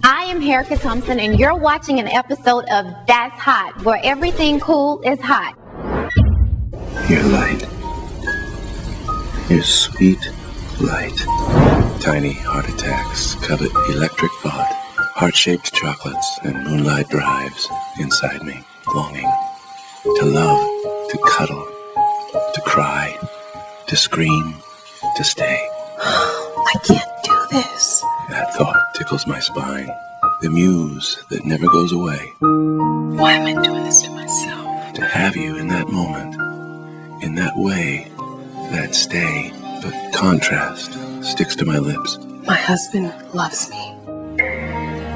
I am Erica Thompson, and you're watching an episode of That's Hot, where everything cool is hot. Your light. Your sweet light. Tiny heart attacks covet electric thought. Heart-shaped chocolates and moonlight drives inside me, longing to love, to cuddle, to cry, to scream, to stay. I can't do this. That thought tickles my spine. The muse that never goes away. Why am I doing this to myself? To have you in that moment, in that way, that stay, but contrast sticks to my lips. My husband loves me.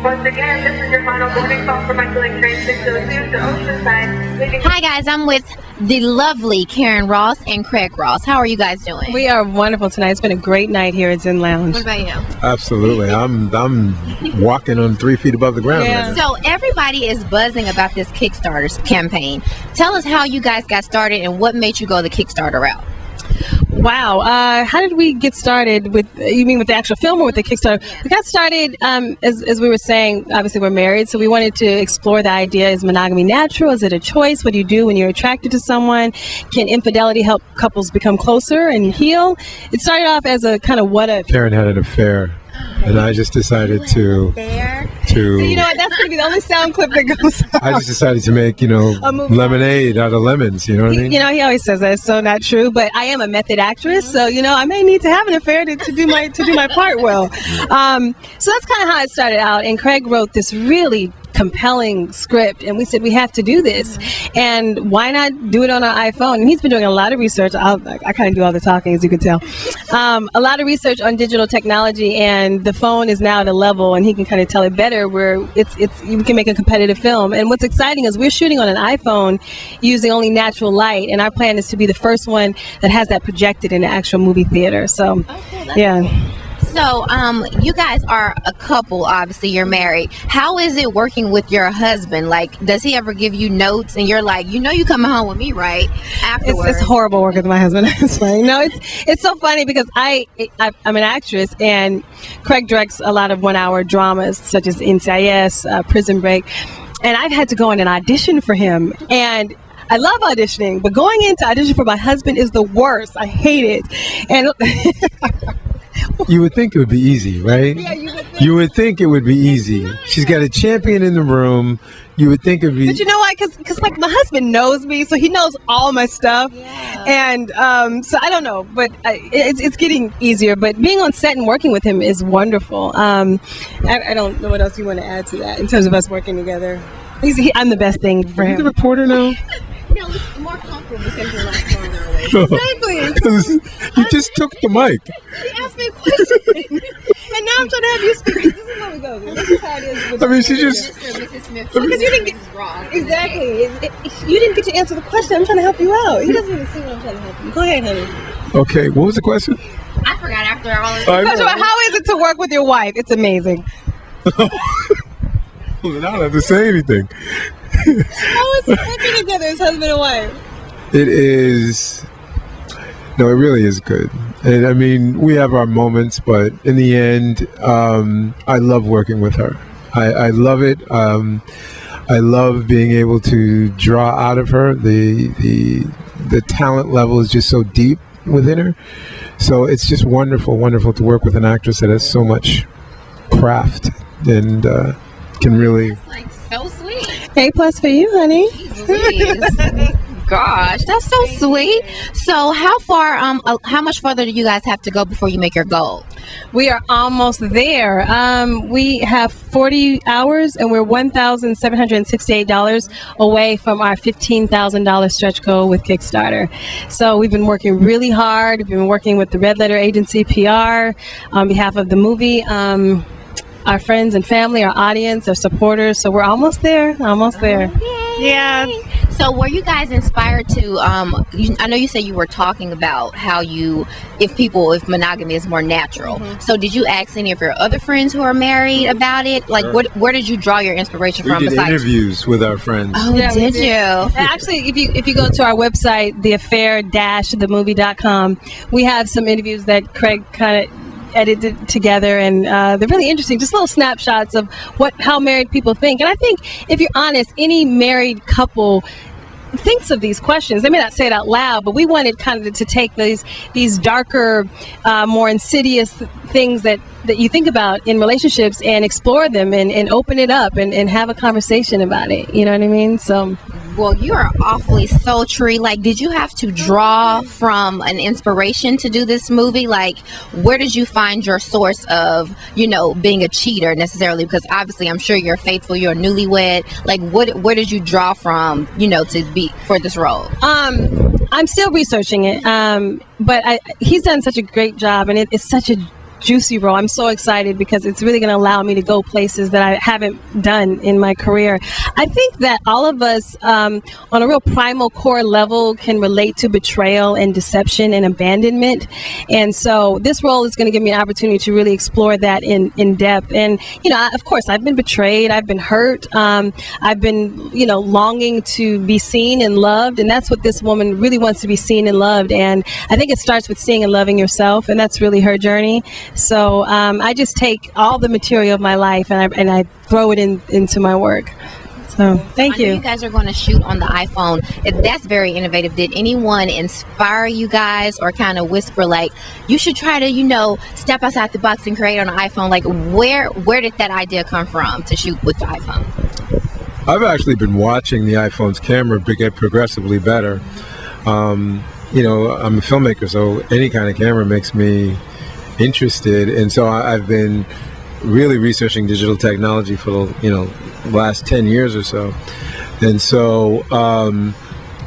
Once again, this is your final boarding call for Michael and Train 602 to Oceanside. Hi guys, I'm with the lovely Caryn Ross and Craig Ross. How are you guys doing? We are wonderful tonight. It's been a great night here at Xen Lounge. What about you? Absolutely. I'm walking on 3 feet above the ground right now. So everybody is buzzing about this Kickstarter campaign. Tell us how you guys got started and what made you go the Kickstarter route. Wow. How did we get started with, you mean with the actual film or with the Kickstarter? Yeah. We got started, as we were saying, obviously we're married, so we wanted to explore the idea, is monogamy natural? Is it a choice? What do you do when you're attracted to someone? Can infidelity help couples become closer and heal? It started off as a kind of what if. Caryn had an affair, and I just decided to So you know what, that's going to be the only sound clip that goes out. I just decided to make, lemonade out of lemons, you know what I mean? You know, he always says that, it's so not true, but I am a method actress, so, I may need to have an affair to do my part well. So that's kind of how it started out, and Craig wrote this really compelling script, and we said we have to do this, and why not do it on our iPhone? And he's been doing a lot of research. I kind of do all the talking, as you can tell. A lot of research on digital technology, and the phone is now at a level, and he can kind of tell it better, where we can make a competitive film. And what's exciting is we're shooting on an iPhone using only natural light, and our plan is to be the first one that has that projected in the actual movie theater. So, yeah. So, you guys are a couple, obviously you're married. How is it working with your husband? Like, does he ever give you notes and you're like, you coming home with me, right? Afterwards. It's horrible working with my husband. No, it's so funny because I'm an actress, and Craig directs a lot of 1-hour dramas such as NCIS, Prison Break, and I've had to go in and audition for him, and I love auditioning, but going into audition for my husband is the worst. I hate it. And You would think it would be easy, right? Yeah, you would think. You would think it would be easy. She's got a champion in the room. You would think it would be... But you know why? Because my husband knows me, so he knows all my stuff. Yeah. And so I don't know, but it's getting easier. But being on set and working with him is wonderful. I don't know what else you want to add to that in terms of us working together. I'm the best thing for him. Are you the reporter now? No, it's more comfortable because you're like farther away. Exactly. You just took the mic. He asked me a question, and now I'm trying to have you speak. This is how we go. This is how it is. I mean, she just... Mrs. Smith. Because you didn't get... Exactly. You didn't get to answer the question. I'm trying to help you out. He doesn't even see what I'm trying to help you. Go ahead, honey. Okay, what was the question? I forgot after all of First of all, how is it to work with your wife? It's amazing. I don't have to say anything. How is it working together as husband and wife? It is... No, it really is good. And I mean, we have our moments, but in the end, I love working with her. I love it. I love being able to draw out of her. The talent level is just so deep within her. So it's just wonderful to work with an actress that has so much craft and can really... That's like so sweet. A+ for you, honey. Jeez. Gosh, that's so sweet. So how much further do you guys have to go before you make your goal? We are almost there. We have 40 hours and we're $1,768 away from our $15,000 stretch goal with Kickstarter. So we've been working really hard. We've been working with the Red Letter Agency PR on behalf of the movie. Our friends and family, our audience, our supporters. So we're almost there. Yeah. So were you guys inspired to, I know you said you were talking about how if monogamy is more natural. Mm-hmm. So did you ask any of your other friends who are married about it? Like, where did you draw your inspiration from? We did interviews with our friends. Oh, yeah, did you? Actually, if you go to our website, theaffair-themovie.com, we have some interviews that Craig kind of edited together, and they're really interesting. Just little snapshots of how married people think. And I think, if you're honest, any married couple thinks of these questions. They may not say it out loud, but we wanted kind of to take these darker, more insidious things that you think about in relationships and explore them and open it up and have a conversation about it. You know what I mean? So. Well, you are awfully sultry. Like, did you have to draw from an inspiration to do this movie? Like, where did you find your source of, being a cheater necessarily? Because obviously, I'm sure you're faithful, you're newlywed. Like, where did you draw from, to be for this role? I'm still researching it, but he's done such a great job, and it's such a juicy role. I'm so excited because it's really going to allow me to go places that I haven't done in my career. I think that all of us, on a real primal core level, can relate to betrayal and deception and abandonment. And so this role is going to give me an opportunity to really explore that in depth. And, of course, I've been betrayed. I've been hurt. I've been, longing to be seen and loved. And that's what this woman really wants, to be seen and loved. And I think it starts with seeing and loving yourself. And that's really her journey. So I just take all the material of my life and I throw it into my work. So thank you. I know you guys are going to shoot on the iPhone. That's very innovative. Did anyone inspire you guys or kind of whisper like, you should try to, step outside the box and create on an iPhone? Like, where did that idea come from to shoot with the iPhone? I've actually been watching the iPhone's camera get progressively better. I'm a filmmaker, so any kind of camera makes me interested, and so I've been really researching digital technology for the last 10 years or so, and so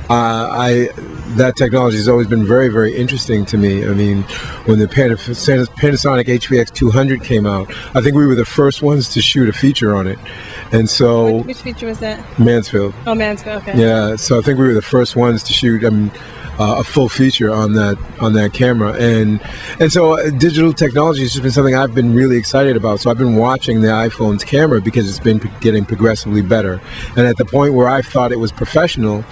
that technology has always been very, very interesting to me. I mean, when the Panasonic HVX 200 came out, I think we were the first ones to shoot a feature on it, and so which feature was that? Mansfield. Oh, Mansfield. Okay. Yeah, so I think we were the first ones to shoot a full feature on that camera, and so digital technology has just been something I've been really excited about. So I've been watching the iPhone's camera because it's been getting progressively better, and at the point where I thought it was professional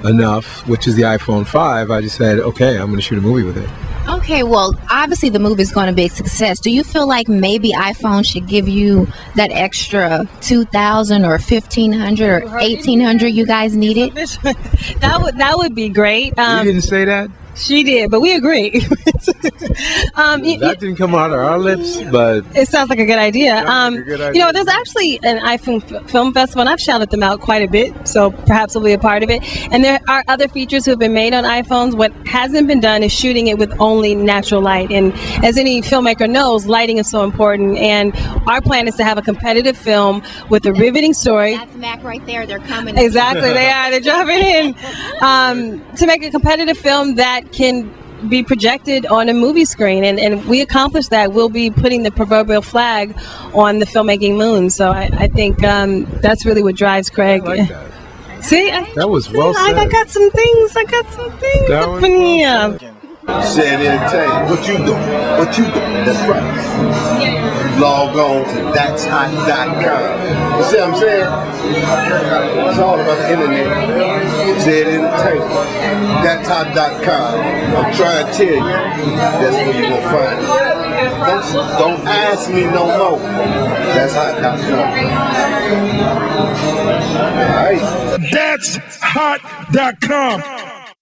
enough, which is the iPhone 5, I just said, okay, I'm going to shoot a movie with it. Okay, well, obviously the movie is going to be a success. Do you feel like maybe iPhone should give you that extra $2,000 or $1,500 or $1,800 you guys needed? That would be great. You didn't say that? She did, but we agree. That didn't come out of our lips, but it sounds like a good idea. Like a good idea. There's actually an iPhone Film Festival, and I've shouted them out quite a bit, so perhaps we'll be a part of it. And there are other features who have been made on iPhones. What hasn't been done is shooting it with only natural light. And as any filmmaker knows, lighting is so important. And our plan is to have a competitive film with a riveting story. That's Mac right there. They're coming. Exactly, they are. They're dropping in. To make a competitive film that can be projected on a movie screen, and we accomplish that. We'll be putting the proverbial flag on the filmmaking moon. So I think that's really what drives Craig. I like that. See, that was well said. I got some things. That was well said. Said entertainment. What you doing? That's right. Log on to thatshot.com. You see what I'm saying? It's all about the internet. Said entertainment. Thatshot.com. I'm trying to tell you, that's where you're gonna find it. Don't ask me no more. That's hot.com. All right. That's hot.com.